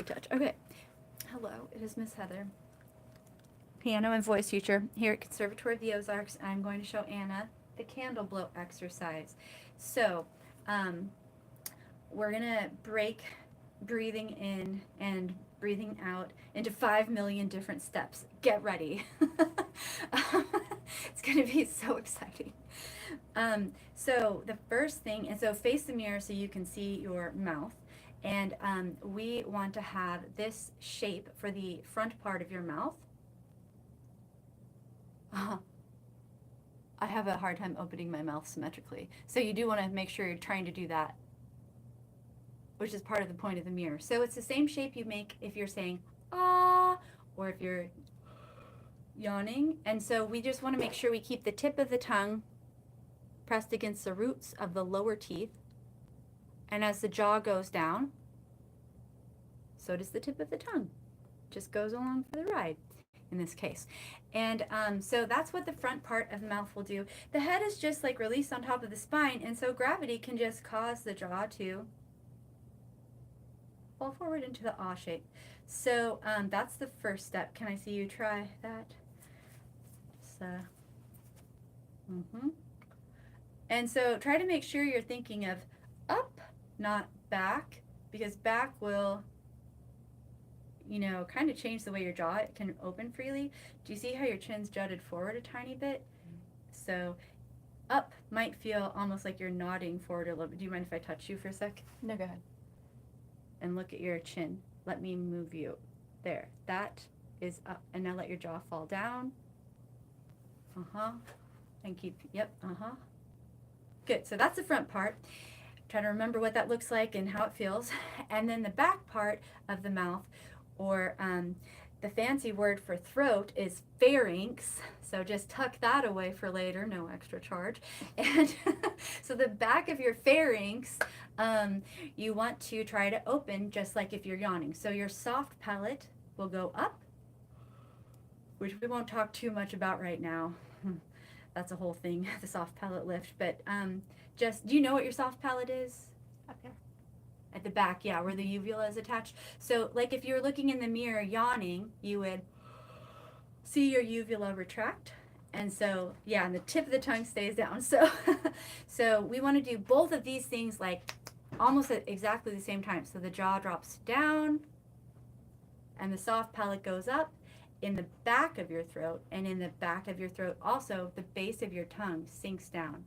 retouch. Okay. Hello, it is Miss Heather, piano and voice teacher here at Conservatory of the Ozarks. I'm going to show Anna the candle blow exercise. So, we're going to break breathing in and breathing out into 5 million different steps. Get ready. It's going to be so exciting. So the first thing, and so face the mirror so you can see your mouth. And we want to have this shape for the front part of your mouth. I have a hard time opening my mouth symmetrically. So you do want to make sure you're trying to do that, which is part of the point of the mirror. So it's the same shape you make if you're saying ah, or if you're yawning. And so we just want to make sure we keep the tip of the tongue pressed against the roots of the lower teeth. And as the jaw goes down, so does the tip of the tongue. Just goes along for the ride in this case. And so that's what the front part of the mouth will do. The head is just like released on top of the spine, and so gravity can just cause the jaw to fall forward into the ah shape. So that's the first step. Can I see you try that? So, And so try to make sure you're thinking of up, not back, because back will, you know, kind of change the way your jaw can open freely. Do you see how your chin's jutted forward a tiny bit? So up might feel almost like you're nodding forward a little bit. Do you mind if I touch you for a sec? No, go ahead. And look at your chin. Let me move you. There. That is up. And now let your jaw fall down. And keep, yep, Good. So that's the front part. Try to remember what that looks like and how it feels. And then the back part of the mouth, or the fancy word for throat, is pharynx. So just tuck that away for later, no extra charge. And so the back of your pharynx, you want to try to open just like if you're yawning. So your soft palate will go up, which we won't talk too much about right now. That's a whole thing, the soft palate lift. But just, do you know what your soft palate is? Up here. At the back, yeah, where the uvula is attached. So like if you were looking in the mirror yawning, you would see your uvula retract. And so, yeah, and the tip of the tongue stays down. So, so we want to do both of these things like almost at exactly the same time. So the jaw drops down and the soft palate goes up in the back of your throat, and in the back of your throat also the base of your tongue sinks down.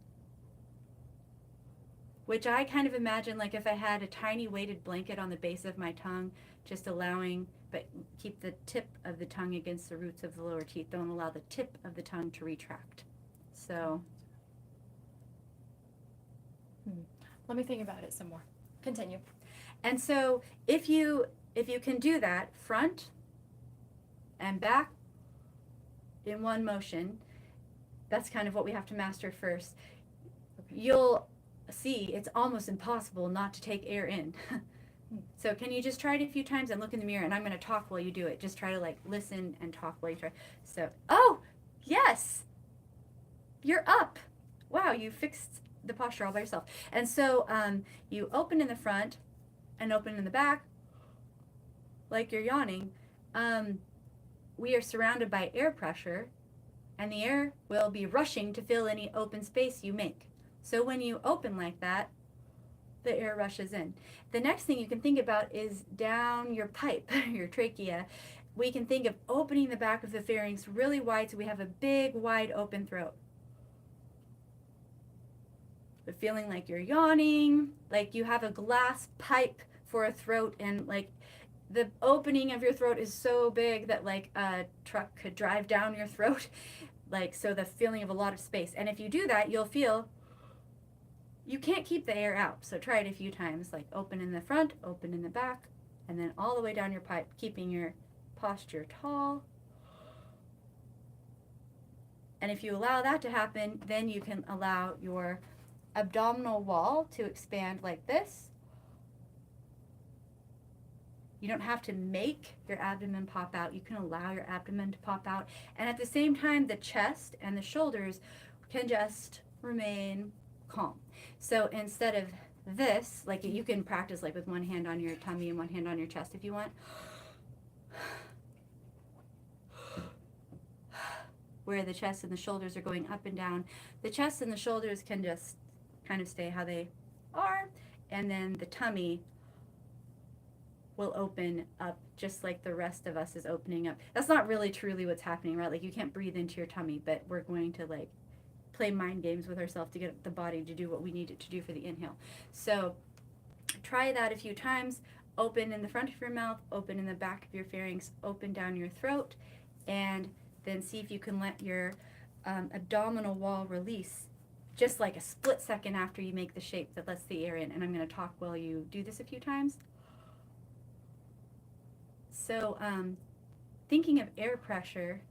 Which I kind of imagine like if I had a tiny weighted blanket on the base of my tongue, just allowing, but keep the tip of the tongue against the roots of the lower teeth. Don't allow the tip of the tongue to retract. So. Let me think about it some more. Continue. And so if you can do that, front and back in one motion, that's kind of what we have to master first. You'll see it's almost impossible not to take air in. So can you just try it a few times and look in the mirror, and I'm going to talk while you do it. Just try to like listen and talk while you try. So, oh, yes, you're up. Wow, you fixed the posture all by yourself. And so you open in the front and open in the back like you're yawning. We are surrounded by air pressure, and the air will be rushing to fill any open space you make. So when you open like that, the air rushes in. The next thing you can think about is down your pipe, your trachea. We can think of opening the back of the pharynx really wide so we have a big, wide open throat. But feeling like you're yawning, like you have a glass pipe for a throat, and like the opening of your throat is so big that like a truck could drive down your throat. Like, so the feeling of a lot of space. And if you do that, you'll feel you can't keep the air out. So try it a few times, like open in the front, open in the back, and then all the way down your pipe, keeping your posture tall. And if you allow that to happen, then you can allow your abdominal wall to expand like this. You don't have to make your abdomen pop out. You can allow your abdomen to pop out. And at the same time, the chest and the shoulders can just remain calm. So instead of this, like you can practice like with one hand on your tummy and one hand on your chest if you want. Where the chest and the shoulders are going up and down. The chest and the shoulders can just kind of stay how they are, and then the tummy will open up just like the rest of us is opening up. That's not really truly what's happening, right? Like you can't breathe into your tummy, but we're going to like play mind games with ourselves to get the body to do what we need it to do for the inhale. So try that a few times. Open in the front of your mouth, open in the back of your pharynx, open down your throat, and then see if you can let your abdominal wall release just like a split second after you make the shape that lets the air in. And I'm going to talk while you do this a few times. So thinking of air pressure,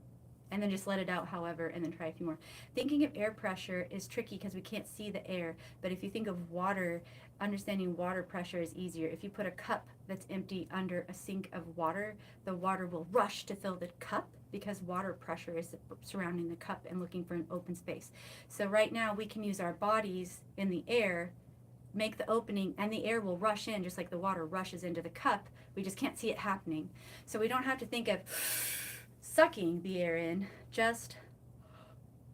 and then just let it out, however, and then try a few more. Thinking of air pressure is tricky because we can't see the air, but if you think of water, understanding water pressure is easier. If you put a cup that's empty under a sink of water, the water will rush to fill the cup because water pressure is surrounding the cup and looking for an open space. So right now we can use our bodies in the air, make the opening, and the air will rush in just like the water rushes into the cup. We just can't see it happening. So we don't have to think of sucking the air in, just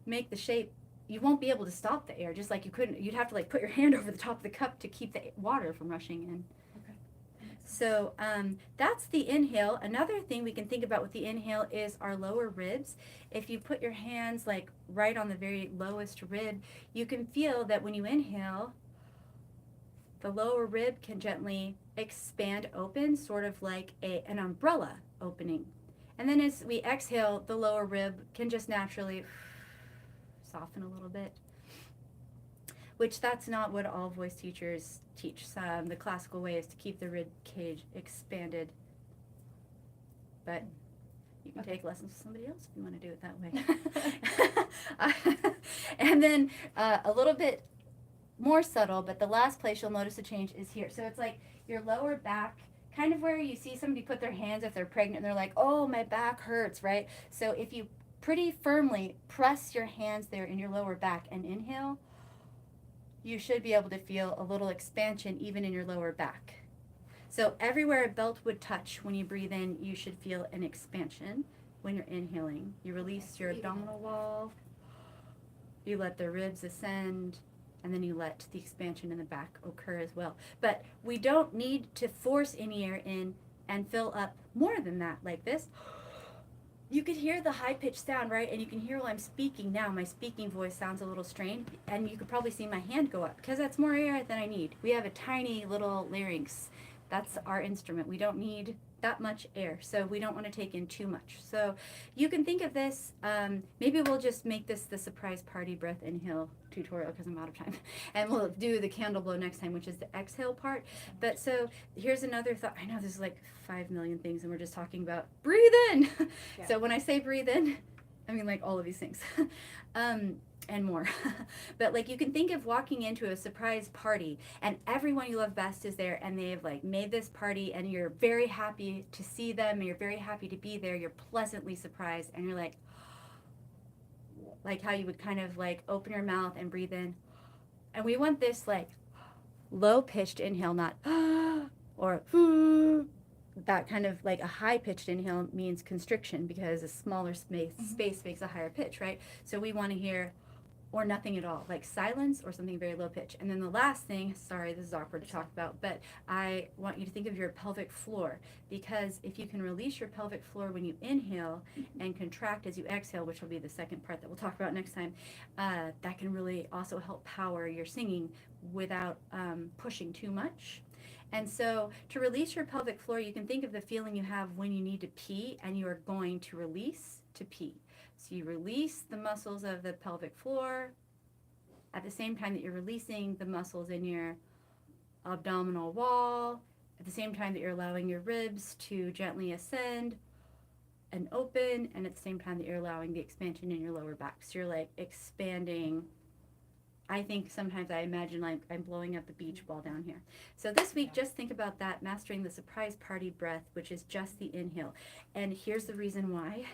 make the shape. You won't be able to stop the air, just like you'd have to like put your hand over the top of the cup to keep the water from rushing in. Okay. So that's the inhale. Another thing we can think about with the inhale is our lower ribs. If you put your hands like right on the very lowest rib, you can feel that when you inhale, the lower rib can gently expand open, sort of like an umbrella opening. And then as we exhale, the lower rib can just naturally soften a little bit, which that's not what all voice teachers teach. The classical way is to keep the rib cage expanded, but you can take lessons with somebody else if you want to do it that way. And then a little bit more subtle, but the last place you'll notice a change is here. So it's like your lower back, kind of where you see somebody put their hands if they're pregnant and they're like, oh, my back hurts, right? So if you pretty firmly press your hands there in your lower back and inhale, you should be able to feel a little expansion even in your lower back. So everywhere a belt would touch when you breathe in, you should feel an expansion when you're inhaling. You release your abdominal wall, you let the ribs ascend, and then you let the expansion in the back occur as well. But we don't need to force any air in and fill up more than that, like this. You could hear the high-pitched sound, right? And you can hear while I'm speaking now, my speaking voice sounds a little strained, and you could probably see my hand go up because that's more air than I need. We have a tiny little larynx. That's our instrument. We don't need that much air, so we don't want to take in too much. So you can think of this, maybe we'll just make this the surprise party breath inhale tutorial because I'm out of time, and we'll do the candle blow next time, which is the exhale part. But so here's another thought. I know there's like 5 million things and we're just talking about breathe in. Yeah. So when I say breathe in, I mean like all of these things. And more. But like you can think of walking into a surprise party and everyone you love best is there and they've like made this party and you're very happy to see them and you're very happy to be there. You're pleasantly surprised and you're like how you would kind of like open your mouth and breathe in. And we want this like low pitched inhale, not or that kind of like a high pitched inhale means constriction because a smaller space makes a higher pitch, right? So we want to hear or nothing at all, like silence or something very low pitch. And then the last thing, sorry, this is awkward to talk about, but I want you to think of your pelvic floor, because if you can release your pelvic floor when you inhale and contract as you exhale, which will be the second part that we'll talk about next time, that can really also help power your singing without pushing too much. And so to release your pelvic floor, you can think of the feeling you have when you need to pee and you are going to release to pee. So you release the muscles of the pelvic floor at the same time that you're releasing the muscles in your abdominal wall, at the same time that you're allowing your ribs to gently ascend and open, and at the same time that you're allowing the expansion in your lower back. So you're like expanding. I think sometimes I imagine like I'm blowing up a beach ball down here. So this week, just think about that, mastering the surprise party breath, which is just the inhale. And here's the reason why.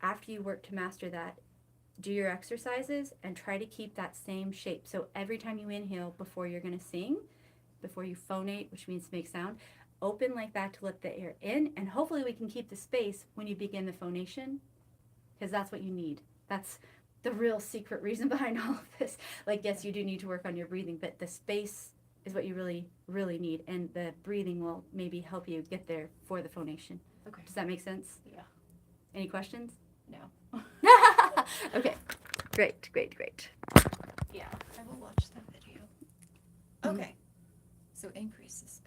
After you work to master that, do your exercises and try to keep that same shape. So every time you inhale before you're going to sing, before you phonate, which means make sound, open like that to let the air in, and hopefully we can keep the space when you begin the phonation, because that's what you need. That's the real secret reason behind all of this. Like, yes, you do need to work on your breathing, but the space is what you really, really need, and the breathing will maybe help you get there for the phonation. Okay. Does that make sense? Yeah. Any questions? No. Okay, great. Yeah, I will watch that video. Mhm. Okay. So increase the speed.